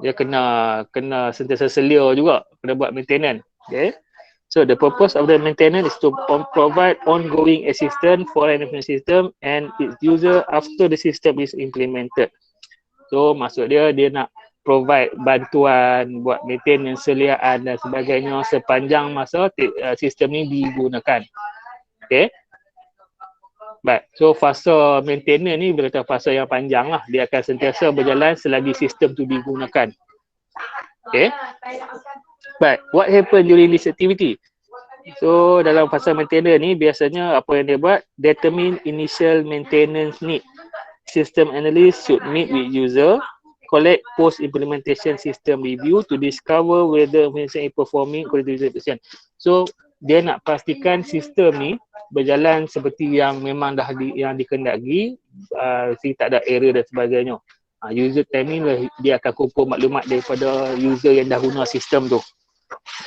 Dia kena sentiasa selia juga, kena buat maintenance. Okay. So the purpose of the maintenance is to provide ongoing assistance for an information system and its user after the system is implemented. So maksud dia nak provide bantuan buat maintenance, seliaan dan sebagainya sepanjang masa sistem ni digunakan. Okay. Baik, so fasa maintenance ni berkata fasa yang panjang lah. Dia akan sentiasa berjalan selagi sistem tu digunakan. Okay. Baik, what happen during this activity? So dalam fasa maintenance ni biasanya apa yang dia buat? Determine initial maintenance need. System analyst should meet with user, collect post implementation system review to discover whether information is performing according to user. So dia nak pastikan sistem ni berjalan seperti yang memang dah dikendaki, tak ada error dan sebagainya. User time ni lah dia akan kumpul maklumat daripada user yang dah guna sistem tu.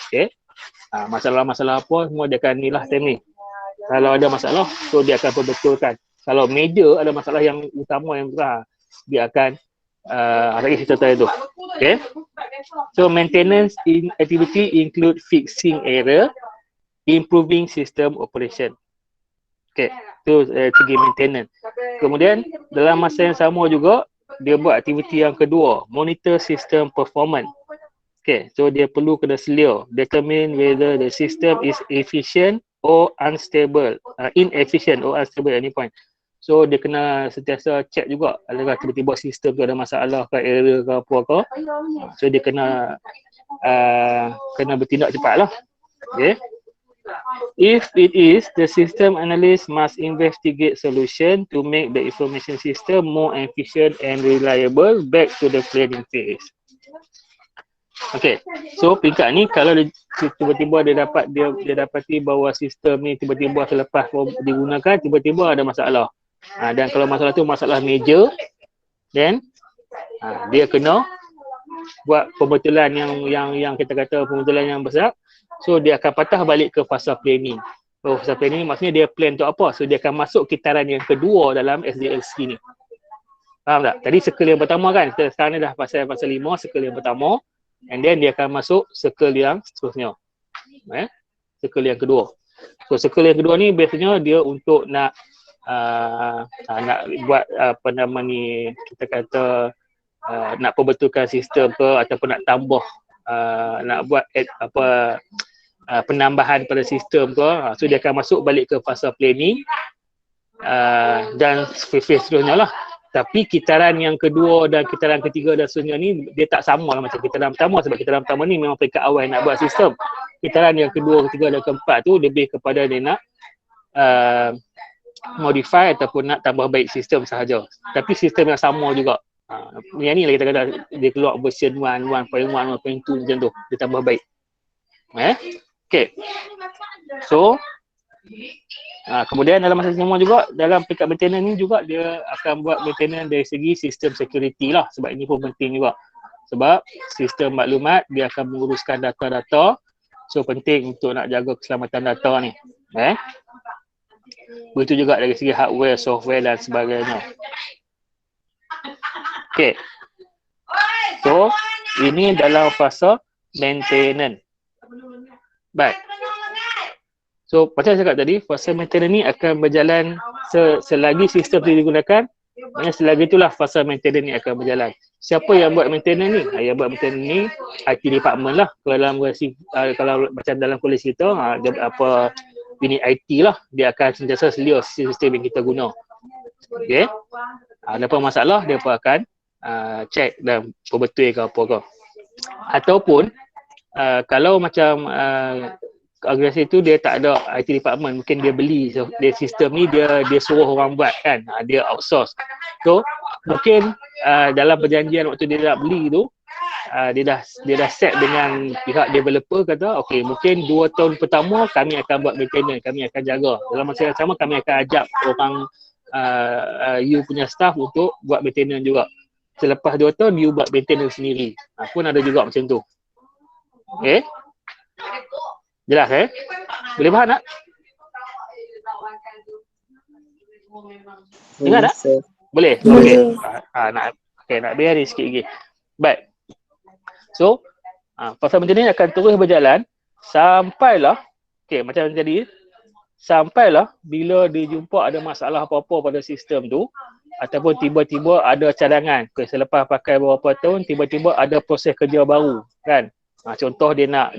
Okay. Masalah-masalah apa semua dia akan nilah time ni. Kalau ada masalah, so dia akan perbetulkan. Kalau major ada masalah yang utama yang besar, dia akan lagi cerita tadi tu. Okay. So maintenance activity include fixing error, improving system operation. Okay, tu segi maintenance. Kemudian dalam masa yang sama juga dia buat aktiviti yang kedua, monitor system performance. Okay, so dia perlu kena selia, determine whether the system is efficient or unstable, inefficient or unstable at any point. So dia kena sentiasa check juga, adakah tiba-tiba sistem tu ada masalah ke, error ke apa ke. So dia kena bertindak cepat lah. Okay. If it is, the system analyst must investigate solution to make the information system more efficient and reliable back to the planning phase. Okay, so peringkat ni kalau tiba-tiba dia dapati bahawa sistem ni tiba-tiba selepas digunakan tiba-tiba ada masalah. Dan kalau masalah tu masalah major, then dia kena buat pembetulan yang kita kata pembetulan yang besar. So dia akan patah balik ke fasa planning. So fasa planning maksudnya dia plan untuk apa? So dia akan masuk kitaran yang kedua dalam SDLC ni. Faham tak? Tadi circle yang pertama kan, sekarang ni dah fasa 5, circle yang pertama. And then dia akan masuk circle yang seterusnya. Circle yang kedua. So circle yang kedua ni biasanya dia untuk nak buat apa nama ni, kita kata nak perbetulkan sistem ke ataupun nak tambah nak buat penambahan pada sistem ke. So dia akan masuk balik ke fasa planning dan phase seterusnya lah. Tapi kitaran yang kedua dan kitaran ketiga dan seterusnya ni dia tak sama lah macam kitaran pertama, sebab kitaran pertama ni memang peringkat awal nak buat sistem. Kitaran yang kedua, ketiga dan keempat tu lebih kepada dia nak modify ataupun nak tambah baik sistem sahaja. Tapi sistem yang sama juga. Yang ni lah kita kata dia keluar version 1, 1.1, 1.2 macam tu. Dia tambah baik. Okay. So kemudian dalam masa sama juga dalam peringkat maintenance ni juga dia akan buat maintenance dari segi sistem security lah, sebab ini pun penting juga. Sebab sistem maklumat dia akan menguruskan data-data, so penting untuk nak jaga keselamatan data ni. Begitu juga dari segi hardware, software dan sebagainya. Okay. So ini dalam fasa maintenance. Baik. So macam saya cakap tadi, fasa maintenance ni akan berjalan selagi sistem tu digunakan, selagi itulah fasa maintenance ni akan berjalan. Siapa yang buat maintenance ni? Yang buat maintenance ni IT department lah. Kalau macam dalam kolej kita, apa unit IT lah, dia akan sentiasa selia sistem yang kita guna. Okay. Ada apa masalah, dia pun akan check dan perbetul ke apa ke. Ataupun kalau macam organisasi tu dia tak ada IT department, mungkin dia beli dia sistem ni, dia suruh orang buat kan, dia outsource. So mungkin dalam perjanjian waktu dia nak beli tu, dia dah set dengan pihak developer, kata okey, mungkin 2 tahun pertama kami akan buat maintenance, kami akan jaga. Dalam masa yang sama kami akan ajak orang you punya staff untuk buat maintenance juga. Selepas 2 tahun you buat maintenance sendiri. Pun ada juga macam tu. Okay. Jelas Boleh faham tak? Dengar tak? Boleh? Okey. Nak biar sikit lagi. Baik. So fasa maintenance akan terus berjalan sampailah macam tadi, sampailah bila dia jumpa ada masalah apa-apa pada sistem tu, ataupun tiba-tiba ada cadangan. Selepas pakai beberapa tahun, tiba-tiba ada proses kerja baru kan. Contoh dia nak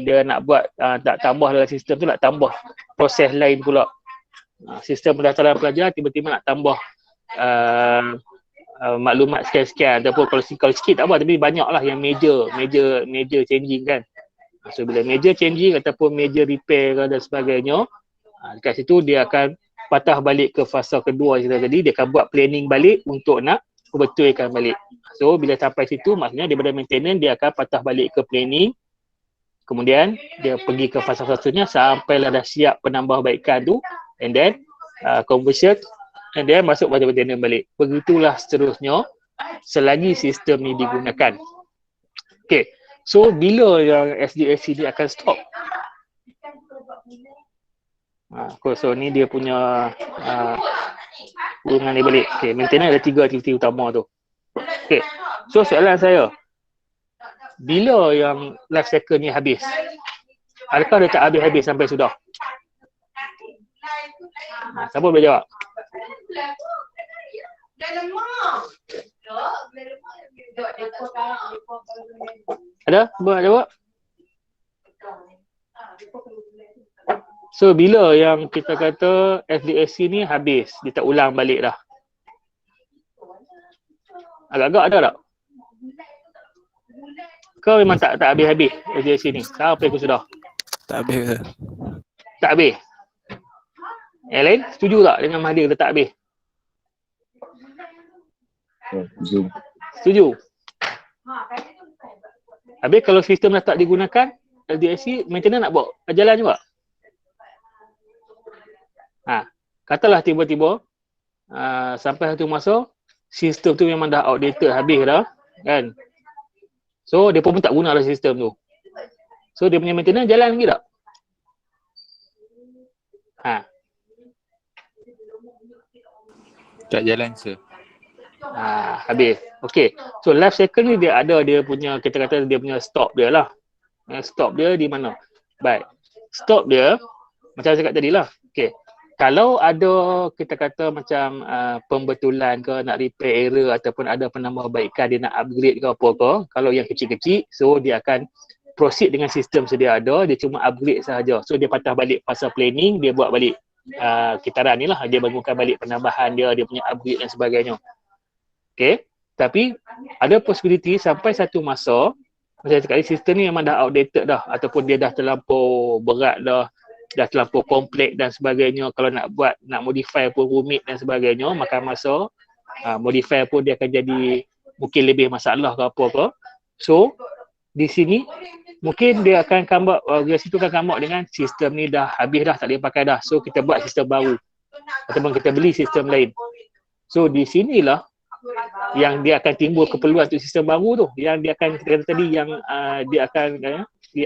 buat nak tambah dalam sistem tu, nak tambah proses lain pula. Sistem pendaftaran pelajar tiba-tiba nak tambah maklumat sekian-sekian, ataupun kalau sikit tak apa, tapi banyaklah yang major changing kan. So bila major changing ataupun major repair dan sebagainya, dekat situ dia akan patah balik ke fasa kedua tadi. Dia akan buat planning balik untuk nak betulkan balik. So bila sampai situ, maksudnya daripada maintenance dia akan patah balik ke planning, kemudian dia pergi ke fasa satunya sampailah dah siap penambahbaikan tu, and then conversion, and then masuk pada maintenance balik. Begitulah seterusnya selagi sistem ni digunakan. Okay, so bila yang SDLC ni akan stop? So ni dia punya urungan ni balik. Okay, maintenance ada 3 aktiviti utama tu. Okay, so soalan saya, bila yang life cycle ni habis? Adakah dia tak habis-habis sampai sudah? Siapa boleh jawab? Ada? Boleh jawab? So bila yang kita kata SDLC ni habis, dia tak ulang balik dah? Agak-agak ada tak? Kau memang tak habis-habis SDLC ni? Sampai aku sudah? Tak habis ke? Tak habis? Yang lain setuju tak dengan Mahathir dia tak habis? Setuju? Habis kalau sistem dah tak digunakan, SDLC maintenance nak buat jalan juga? Katalah tiba-tiba sampai satu masa sistem tu memang dah outdated, habis dah kan. So dia pun tak guna dah sistem tu. So dia punya maintenance jalan lagi tak? Tak jalan sir. Habis. Okey. So life cycle ni dia ada dia punya, kita kata dia punya stop dia lah. Stop dia di mana? Baik. Stop dia macam saya cakap tadi lah. Okey. Kalau ada kita kata macam pembetulan ke, nak repair error ataupun ada penambahbaikan, dia nak upgrade ke apa ke, kalau yang kecil-kecil, so dia akan proceed dengan sistem sedia ada, dia cuma upgrade sahaja. So dia patah balik fasa planning, dia buat balik kitaran ni lah, dia bangunkan balik penambahan dia punya upgrade dan sebagainya. Okay, tapi ada possibility sampai satu masa, macam saya cakap, sistem ni memang dah outdated dah, ataupun dia dah terlampau berat dah terlampau kompleks dan sebagainya. Kalau nak modify pun rumit dan sebagainya, makan masa, modify pun dia akan jadi mungkin lebih masalah ke apa ke. So di sini mungkin dia akan come up, dari situ akan come up dengan sistem ni dah habis dah, tak boleh pakai dah, so kita buat sistem baru ataupun kita beli sistem lain. So di sinilah yang dia akan timbul keperluan untuk sistem baru tu, yang dia akan, kita kata tadi, yang dia akan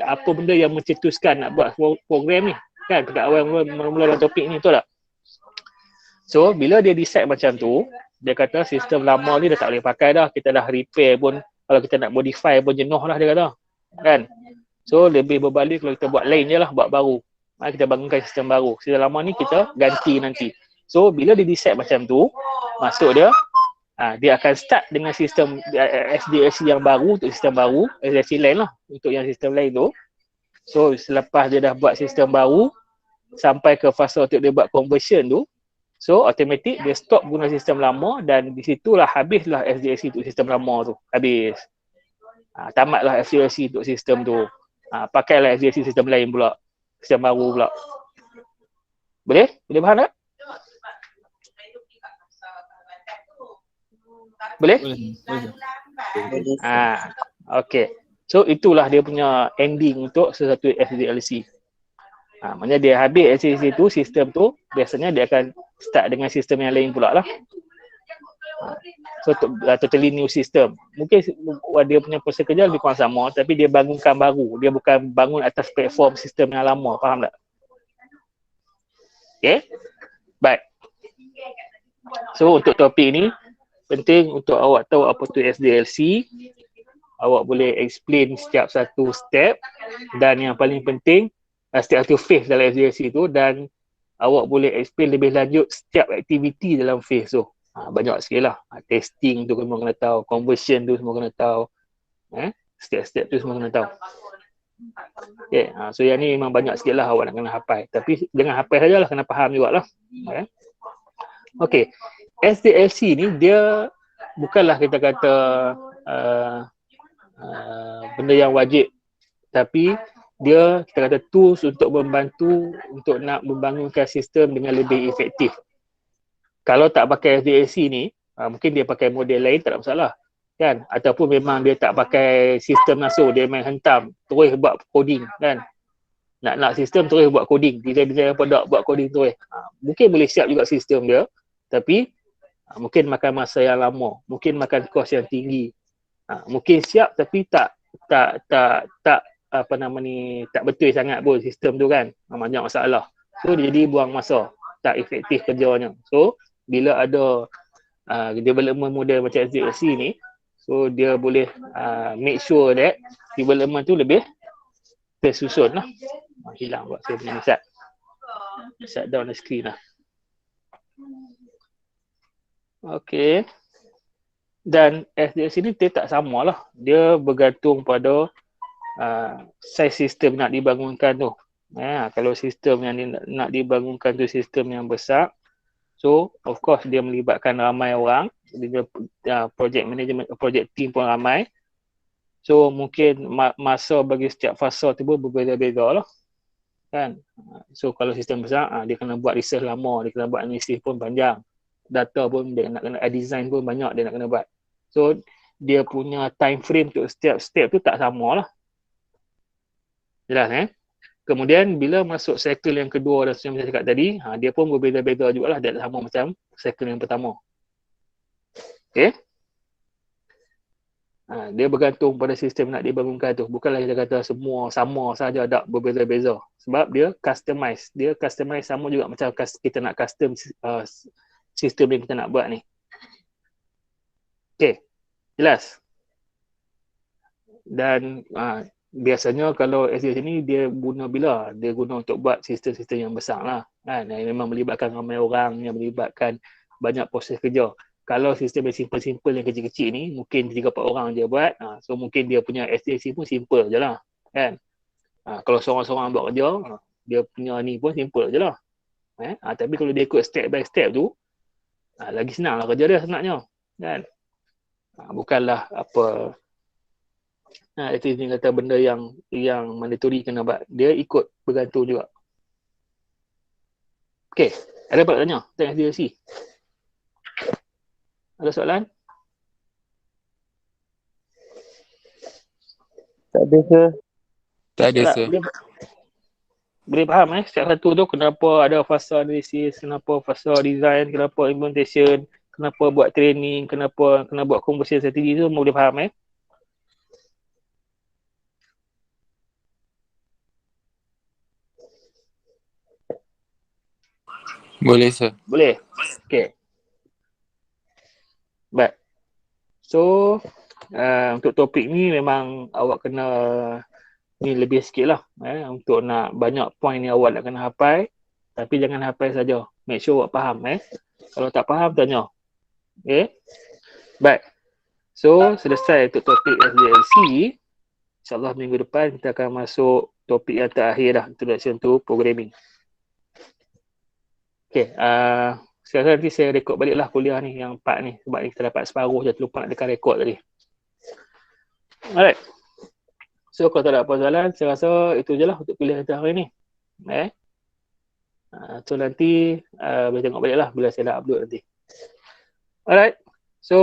apa benda yang mencetuskan nak buat program ni kan, dekat awal mula-mula topik ni, betul tak? So bila dia decide macam tu, dia kata sistem lama ni dah tak boleh pakai dah, kita dah repair pun, kalau kita nak modify pun jenuh lah dia kata kan. So lebih berbalik kalau kita buat lain je lah, buat baru, kita bangunkan sistem baru, sistem lama ni kita ganti nanti. So bila dia decide macam tu, maksud dia dia akan start dengan sistem SDLC yang baru untuk sistem baru, SDLC lain lah untuk yang sistem lain tu. So selepas dia dah buat sistem baru sampai ke fasa untuk dia buat conversion tu, so automatic dia stop guna sistem lama, dan di situlah habislah SDLC untuk sistem lama tu, habis. Tamatlah SDLC untuk sistem tu. Pakailah SDLC sistem lain pula, sistem baru pula. Boleh? Boleh faham tak? Boleh? Okey. So itulah dia punya ending untuk sesuatu SDLC. Maksudnya dia habis SDLC tu, sistem tu, biasanya dia akan start dengan sistem yang lain pula lah. So totally new system. Mungkin dia punya proses kerja lebih kurang sama, tapi dia bangunkan baru. Dia bukan bangun atas platform sistem yang lama. Faham tak? Okay. Baik. So untuk topik ni, penting untuk awak tahu apa tu SDLC, awak boleh explain setiap satu step, dan yang paling penting setiap satu phase dalam SDLC tu, dan awak boleh explain lebih lanjut setiap aktiviti dalam phase tu. Banyak sikit lah. Testing tu semua kena tahu, conversion tu semua kena tahu, step-step tu semua kena tahu. Okay. So yang ni memang banyak sikit lah awak nak kena hafal. Tapi jangan hafal sajalah, kena faham jugalah. Okay. SDLC ni dia bukanlah kita kata benda yang wajib, tapi dia kita kata tools untuk membantu untuk nak membangunkan sistem dengan lebih efektif. Kalau tak pakai SDLC ni, mungkin dia pakai model lain, tak ada masalah kan, ataupun memang dia tak pakai sistem langsung, dia main hentam terus buat coding kan, nak sistem terus buat coding, design produk buat coding terus. Mungkin boleh siap juga sistem dia, tapi mungkin makan masa yang lama, mungkin makan kos yang tinggi. Mungkin siap tapi tak tak betul sangat pun sistem tu kan, banyak masalah. So dia jadi buang masa, tak efektif kerjanya. So bila ada development model macam SDLC ni, so dia boleh make sure that development tu lebih tersusun lah. Hilang buat saya punya shut down the screen lah. Okay. Dan SDLC ni dia tak sama lah, dia bergantung pada size sistem nak dibangunkan tu. Kalau sistem yang nak dibangunkan tu sistem yang besar, so of course dia melibatkan ramai orang, dia project management, project team pun ramai. So mungkin masa bagi setiap fasa tu pun berbeza-beza lah kan. So kalau sistem besar, dia kena buat research lama, dia kena buat analisis pun panjang, data pun dia nak kena design pun banyak dia nak kena buat. So dia punya time frame untuk setiap step tu tak sama lah. Jelas Kemudian bila masuk cycle yang kedua dan seperti yang saya cakap tadi, dia pun berbeza-beza jugalah, dia tak sama macam cycle yang pertama. Okay. Dia bergantung pada sistem nak dibangunkan tu. Bukanlah kita kata semua sama saja, tak, berbeza-beza. Sebab dia customize. Dia customize sama juga macam kita nak custom sistem yang kita nak buat ni. Okay. Jelas? Dan biasanya kalau SDLC ni dia guna bila? Dia guna untuk buat sistem-sistem yang besar lah kan? Yang memang melibatkan ramai orang, yang melibatkan banyak proses kerja. Kalau sistem yang simple-simple yang kecil-kecil ni, mungkin 3-4 orang je buat. So mungkin dia punya SDLC pun simple je lah kan? Kalau seorang-seorang buat kerja, dia punya ni pun simple je lah. Tapi kalau dia ikut step by step tu, lagi senang lah kerja dia sebenarnya kan? Bukanlah apa itu dia kata benda yang mandatory kena buat. Dia ikut bergantung juga. Okay, ada apa nak tanya tentang SDLC? Ada soalan? Tak ada sir. Tak ada sir. Boleh faham setiap satu tu kenapa ada fasa analisis, kenapa fasa design, kenapa implementation, kenapa buat training, kenapa kena buat conversion strategi tu, boleh faham Boleh sir. Boleh? Okay. Baik. So, untuk topik ni memang awak kena ni lebih sikit lah. Untuk nak banyak point ni awak nak kena hafal. Tapi jangan hafal saja. Make sure awak faham. Kalau tak faham, tanya. Okay. Baik. So, selesai untuk topik SDLC. InsyaAllah minggu depan kita akan masuk topik yang terakhir dah. Introduction to Programming. Okay, sekarang nanti saya rekod balik lah kuliah ni, yang part ni. Sebab ni kita dapat separuh je, terlupa nak tekan rekod tadi. Alright. So, kalau tak ada apa soalan, saya rasa itu je lah untuk kuliah kita hari ni. So, nanti boleh tengok balik lah bila saya dah upload nanti. Alright. So,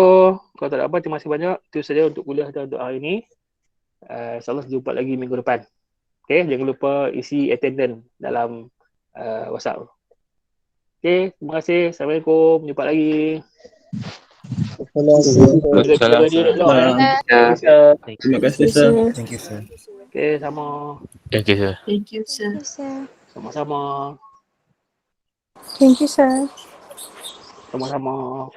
kalau tak ada apa, terima kasih banyak. Itu saja untuk kuliah kita untuk hari ni. InsyaAllah jumpa lagi minggu depan. Okay, jangan lupa isi attendance dalam WhatsApp. Okay, terima kasih. Assalamualaikum. Jumpa lagi. Terima kasih sir. Thank you sir. Okay, sama. Thank you sir. Thank you, sir. Sama-sama. Thank you, sir. Sama-sama.